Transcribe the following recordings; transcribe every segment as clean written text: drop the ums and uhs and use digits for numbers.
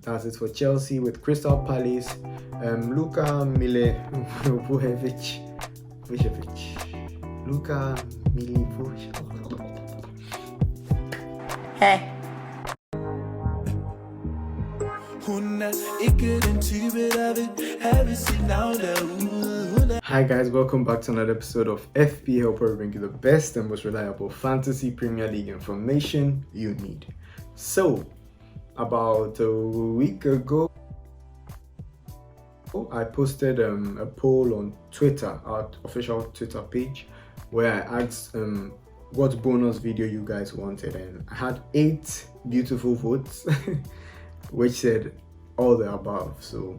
That's it for Chelsea. With Crystal Palace, Luka Milivojevic. Luka Milivojevic. Hey. Hi guys, welcome back to another episode of FPheLp, where we bring you the best and most reliable fantasy Premier League information you need. So, about a week ago, I posted a poll on Twitter, our official Twitter page, where I asked what bonus video you guys wanted, and I had 8 beautiful votes which said all the above. So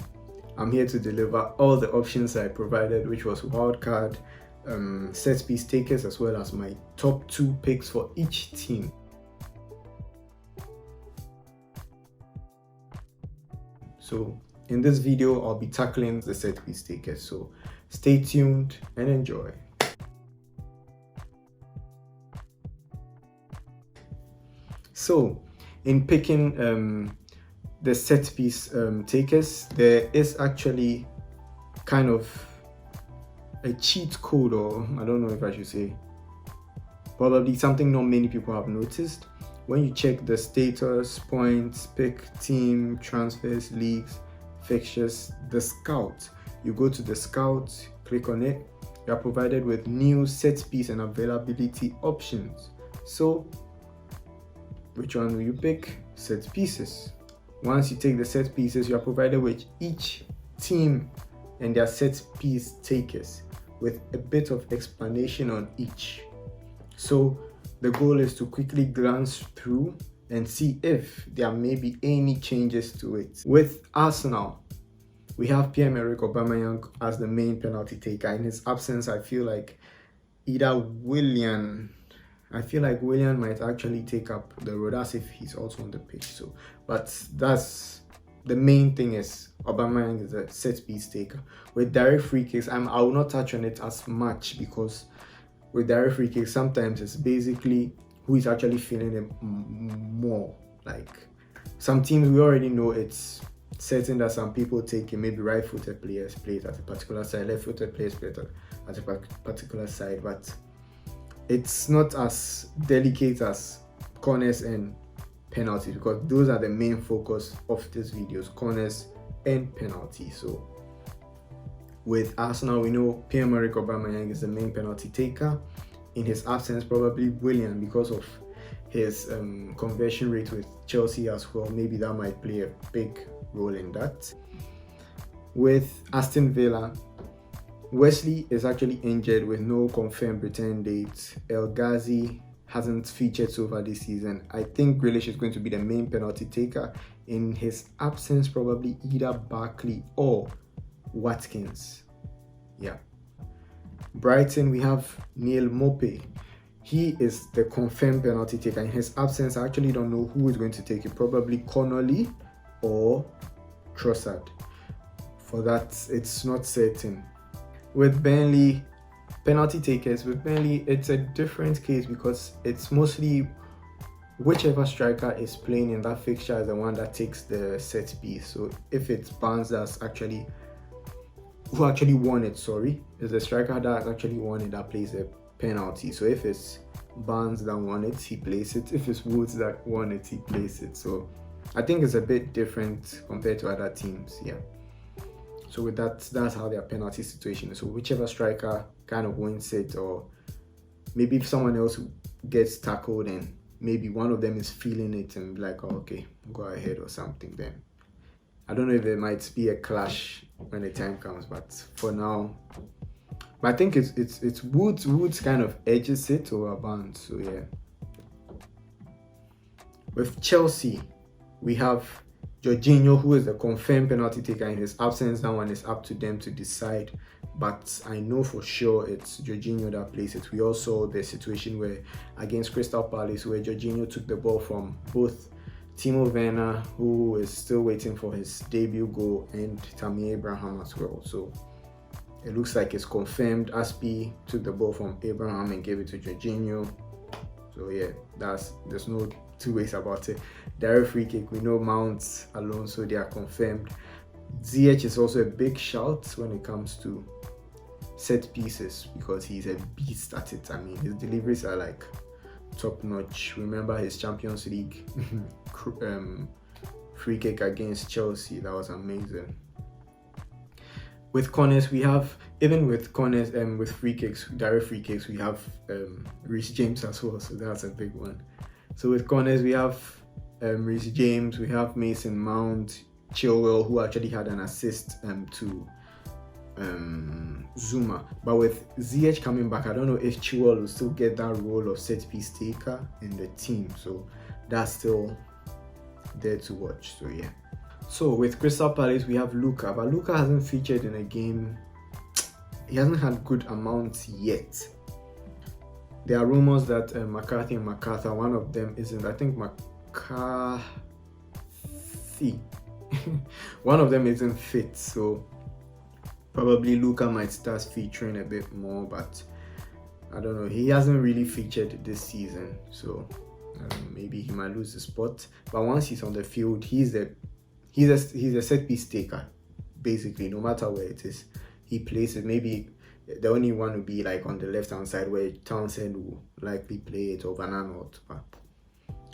I'm here to deliver all the options I provided, which was wildcard, set piece takers, as well as my top 2 picks for each team. So in this video, I'll be tackling the set piece takers. So stay tuned and enjoy. So in picking the set piece takers, there is actually kind of a cheat code, or I don't know if I should say, probably something not many people have noticed. When you check the status, points, pick, team, transfers, leagues, fixtures, the scout, you go to the scout, click on it, you are provided with new set piece and availability options. So which one will you pick? Set pieces. Once you take the set pieces, you are provided with each team and their set piece takers with a bit of explanation on each. So the goal is to quickly glance through and see if there may be any changes to it. With Arsenal, we have Pierre-Emerick Aubameyang as the main penalty taker. In his absence, I feel like Willian might actually take up the role. That's if he's also on the pitch. So, but that's the main thing, is Aubameyang is a set piece taker. With direct free kicks, I will not touch on it as much, because with direct free kicks, sometimes it's basically who is actually feeling it more. Like some teams, we already know it's certain that some people take it, maybe right-footed players play it at a particular side, left-footed players play it at a particular side, but it's not as delicate as corners and penalties, because those are the main focus of this videos, corners and penalties. So with Arsenal, we know Pierre-Emerick Aubameyang is the main penalty taker. In his absence, probably Willian, because of his conversion rate with Chelsea as well. Maybe that might play a big role in that. With Aston Villa, Wesley is actually injured with no confirmed return date. El Ghazi hasn't featured so far this season. I think Grealish is going to be the main penalty taker. In his absence, probably either Barkley or Watkins. Yeah. Brighton, we have Neil Mope. He is the confirmed penalty taker. In his absence, I actually don't know who is going to take it. Probably Connolly or Trossard. For that, it's not certain. With Burnley, penalty takers, with Burnley, it's a different case, because it's mostly whichever striker is playing in that fixture is the one that takes the set piece. So if it's Barnes that's who actually won it, is the striker that actually won it that plays a penalty. So if it's Barnes that won it, he plays it. If it's Woods that won it, he plays it. So I think it's a bit different compared to other teams. Yeah. So with that, that's how their penalty situation is. So whichever striker kind of wins it, or maybe if someone else gets tackled and maybe one of them is feeling it and be like, oh, okay, go ahead or something, then I don't know if there might be a clash when the time comes, but for now, but I think it's Woods kind of edges it over Barnes. So yeah. With Chelsea, we have Jorginho, who is the confirmed penalty taker. In his absence, that one is up to them to decide, but I know for sure it's Jorginho that plays it. We also saw the situation where against Crystal Palace, where Jorginho took the ball from both Timo Werner, who is still waiting for his debut goal, and Tammy Abraham as well. So it looks like it's confirmed. Aspi took the ball from Abraham and gave it to Jorginho. So yeah, there's no two ways about it. Direct free kick, we know Mount, Alonso, they are confirmed. ZH is also a big shout when it comes to set pieces because he's a beast at it. I mean, his deliveries are like top notch. Remember his Champions League free kick against Chelsea, that was amazing. With corners, we have, even with corners and with free kicks, direct free kicks, we have Reece James as well, so that's a big one. So with corners, we have Reece James, we have Mason Mount, Chilwell, who actually had an assist to Zuma. But with ZH coming back, I don't know if Chilwell will still get that role of set piece taker in the team, so that's still there to watch. So yeah. So with Crystal Palace, we have Luka, but Luka hasn't featured in a game. He hasn't had good amounts yet. There are rumors that McCarthy and MacArthur, one of them isn't. I think McCarthy, one of them isn't fit, so probably Luka might start featuring a bit more, but I don't know. He hasn't really featured this season, so maybe he might lose the spot. But once he's on the field, he's a set piece taker, basically. No matter where it is, he plays it. Maybe the only one will be like on the left hand side where Townsend will likely play it, or Van Aanholt. But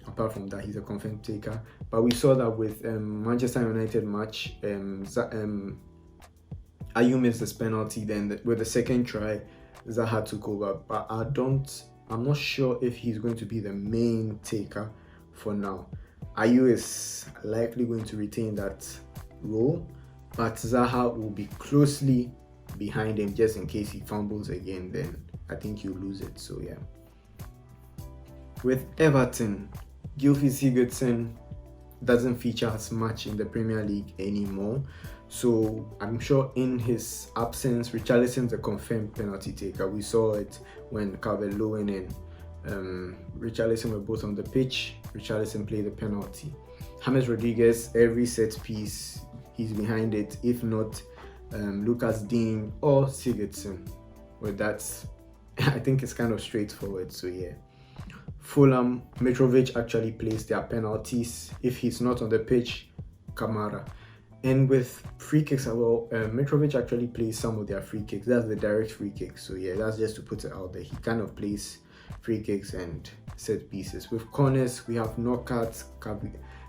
apart from that, he's a confirmed taker. But we saw that with Manchester United match, Ayew missed this penalty. Then with the second try, Zaha took over. But I'm not sure if he's going to be the main taker for now. Ayew is likely going to retain that role, but Zaha will be closely behind him just in case he fumbles again. Then I think you lose it. So yeah. With Everton, Gylfi Sigurdsson doesn't feature as much in the Premier League anymore, so I'm sure in his absence, Richarlison's a confirmed penalty taker. We saw it when Calvert-Lewin and Richarlison were both on the pitch. Richarlison played the penalty. James Rodriguez, every set piece, he's behind it. If not, Lucas Dean or Sigurdsson. Well, that's, I think it's kind of straightforward. So yeah. Fulham, Mitrovic actually plays their penalties. If he's not on the pitch, Kamara. And with free kicks as well, Mitrovic actually plays some of their free kicks. That's the direct free kicks. So yeah, that's just to put it out there. He kind of plays free kicks and set pieces. With corners, we have Knockout,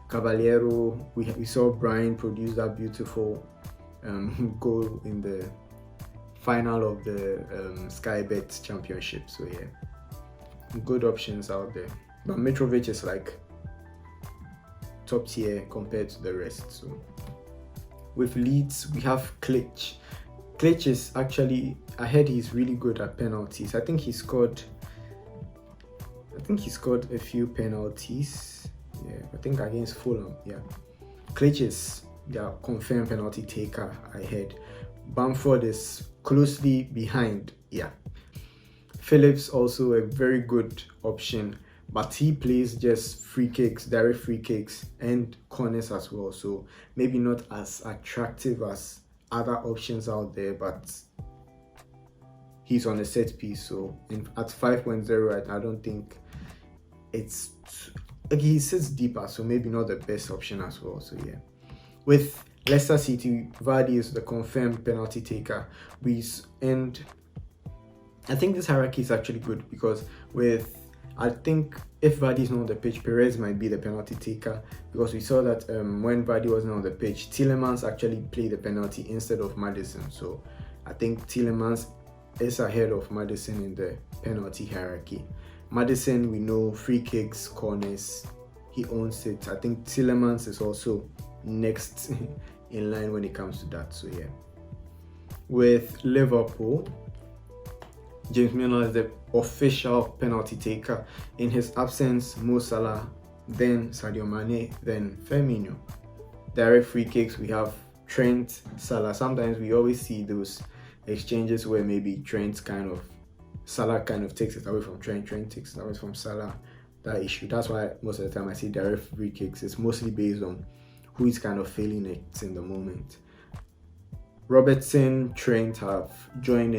Caballero. We saw Brian produce that beautiful goal in the final of the Sky Bet Championship. So yeah, good options out there. But Mitrovic is like top tier compared to the rest. So with Leeds, we have Klitsch. Klitsch is actually, I heard he's really good at penalties. I think he scored a few penalties. Yeah, I think against Fulham. Yeah, Klitsch is their confirmed penalty taker, I heard. Bamford is closely behind. Yeah, Phillips also a very good option, but he plays just free kicks, direct free kicks, and corners as well. So maybe not as attractive as other options out there, but he's on a set piece. So at 5.0, I don't think it's like he sits deeper, so maybe not the best option as well. So yeah, with Leicester City, Vardy is the confirmed penalty taker. And I think this hierarchy is actually good because I think if Vardy is not on the pitch, Perez might be the penalty taker, because we saw that when Vardy wasn't on the pitch, Tielemans actually played the penalty instead of Maddison. So I think Tielemans is ahead of Maddison in the penalty hierarchy. Maddison, we know free kicks, corners, he owns it. I think Tielemans is also next in line when it comes to that. So yeah. With Liverpool, James Milner is the official penalty taker. In his absence, Mo Salah, then Sadio Mane, then Firmino. Direct free kicks, we have Trent, Salah. Sometimes we always see those exchanges where maybe Salah kind of takes it away from Trent takes it away from Salah. That issue. That's why most of the time I see direct free kicks. It's mostly based on who is kind of failing it in the moment. Robertson, Trent have joined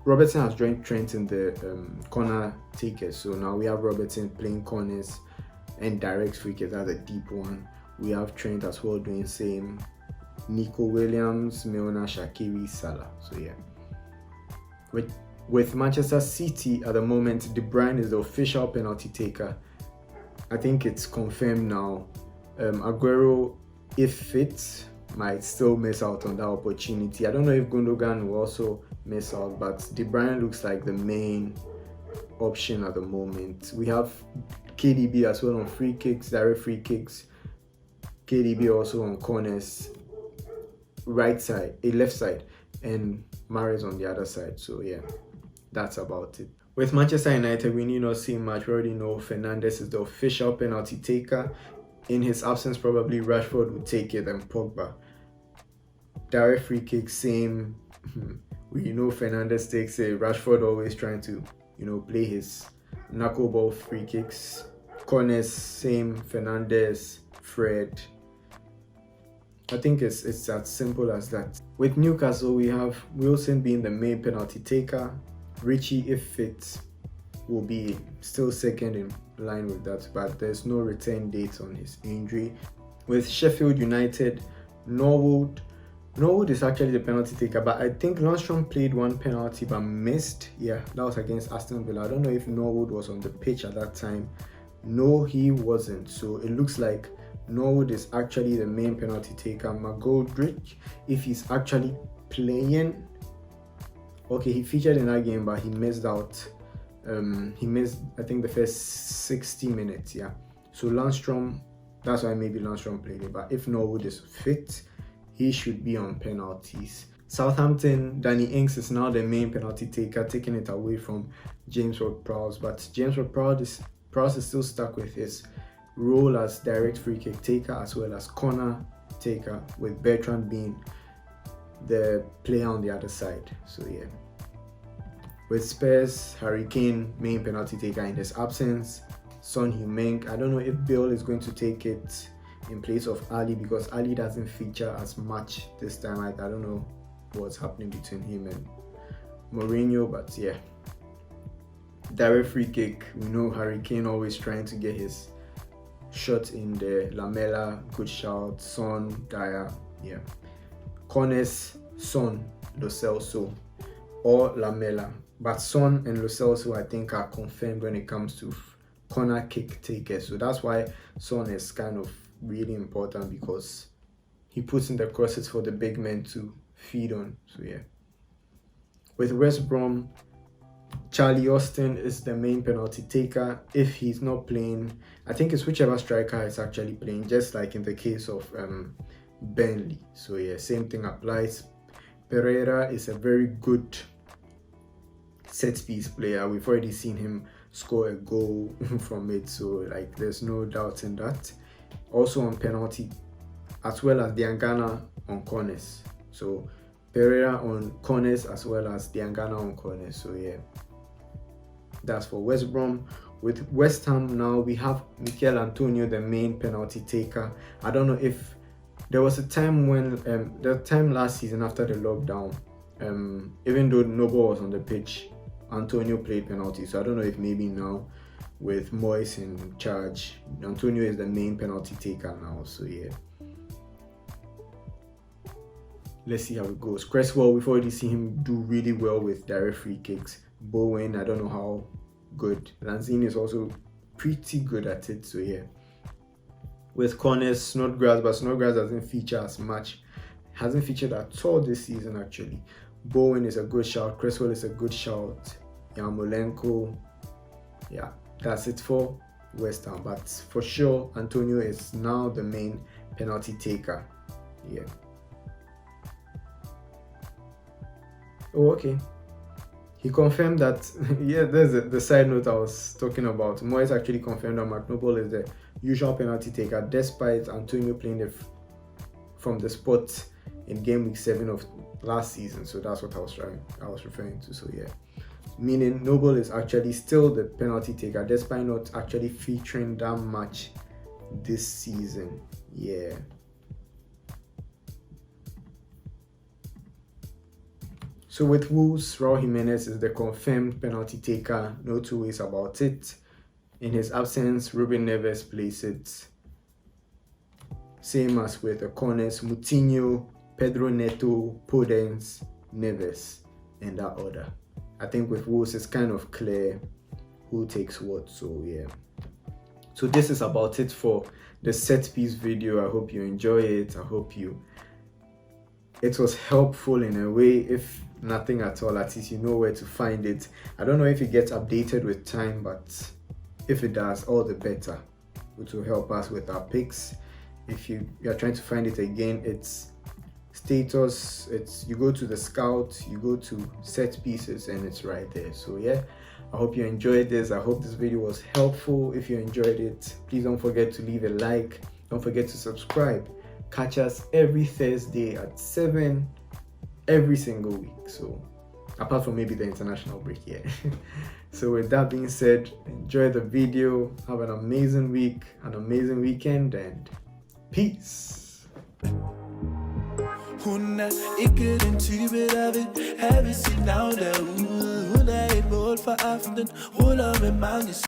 Robertson has joined Trent in the corner takers. So now we have Robertson playing corners. and direct free kicks. That's a deep one. We have Trent as well doing same. Nico Williams, Milner, Shaqiri, Salah. So yeah. With Manchester City at the moment, De Bruyne is the official penalty taker. I think it's confirmed now. Aguero, if fit, might still miss out on that opportunity. I don't know if Gundogan will also miss out, but De Bruyne looks like the main option at the moment. We have KDB as well on free kicks, direct free kicks. KDB also on corners, left side, and Mahrez on the other side. So yeah, that's about it. With Manchester United, we need not see much. We already know Fernandes is the official penalty taker. In his absence, probably Rashford would take it and Pogba. Direct free kick, same. We know Fernandes takes it. Rashford always trying to, play his knuckleball free kicks. Corners, same. Fernandes, Fred. I think it's as simple as that. With Newcastle, we have Wilson being the main penalty taker. Richie, if fit, will be still second in line with that, but there's no return date on his injury. With Sheffield United, Norwood is actually the penalty taker, but I think Lundstrom played one penalty but missed. Yeah, that was against Aston Villa. I don't know if Norwood was on the pitch at that time. No, he wasn't. So it looks like Norwood is actually the main penalty taker. McGoldrick, if he's actually playing, okay, he featured in that game, but he missed out. He missed, I think, the first 60 minutes. Yeah. So Lundstrom, that's why maybe Lundstrom played it. But if Norwood is fit, he should be on penalties. Southampton, Danny Ings is now the main penalty taker, taking it away from James Ward-Prowse. But James Ward-Prowse is still stuck with his role as direct free kick taker as well as corner taker, with Bertrand being the player on the other side. So yeah. With Spurs, Harry Kane, main penalty taker in his absence. Son Heung-min, I don't know if Bill is going to take it in place of Ali, because Ali doesn't feature as much this time. I don't know what's happening between him and Mourinho, but yeah. Direct free kick, we know Harry Kane always trying to get his shot in the Lamela, good shout. Son, Dyer, yeah. Corners, Son, Lo Celso, or Lamela. But Son and Lo Celso, I think, are confirmed when it comes to corner kick takers. So that's why Son is kind of really important, because he puts in the crosses for the big men to feed on. So yeah. With West Brom, Charlie Austin is the main penalty taker. If he's not playing, I think it's whichever striker is actually playing, just like in the case of Burnley. So yeah, same thing applies. Pereira is a very good set piece player. We've already seen him score a goal from it, so like there's no doubt in that. Also on penalty, as well as Diangana on corners. So Pereira on corners as well as Diangana on corners. So yeah, that's for West Brom. With West Ham now, we have Mikel Antonio, the main penalty taker. I don't know if there was a time when the time last season after the lockdown, even though Noble was on the pitch, Antonio played penalties. So I don't know if maybe now with Moyes in charge, Antonio is the main penalty taker now. So yeah, let's see how it goes. Cresswell, we've already seen him do really well with direct free kicks. Bowen, I don't know how good. Lanzini is also pretty good at it. So yeah. With corners, Snodgrass, but Snodgrass doesn't feature as much. Hasn't featured at all this season actually. Bowen is a good shout. Cresswell is a good shout. Yarmolenko. Yeah, that's it for West Ham. But for sure, Antonio is now the main penalty taker. Yeah. Oh, okay. He confirmed that, yeah, there's the side note I was talking about. Moyes actually confirmed that Mark Noble is the usual penalty taker, despite Antonio playing from the spot in game week 7 of last season. So that's what I was referring to. So yeah, meaning Noble is actually still the penalty taker, despite not actually featuring that much this season. Yeah. So with Wolves, Raul Jimenez is the confirmed penalty taker, no two ways about it. In his absence, Ruben Neves plays it same as with the corners: Moutinho, Pedro Neto, Podence, Neves, in that order. I think with Wolves it's kind of clear who takes what, so yeah. So this is about it for the set piece video. I hope you enjoy it. I hope it was helpful in a way. If nothing at all, at least you know where to find it. I don't know if it gets updated with time, but if it does, all the better. It will help us with our picks. If you are trying to find it again, it's status, you go to the scout, you go to set pieces, and it's right there. So yeah, I hope you enjoyed this. I hope this video was helpful. If you enjoyed it, please don't forget to leave a like. Don't forget to subscribe. Catch us every Thursday at 7 every single week. So apart from maybe the international break, yeah. So with that being said, enjoy the video. Have an amazing week, an amazing weekend, and peace. Ik er een type der vil have sit navn derude. Hun er et mål for aftenen, ruller med mange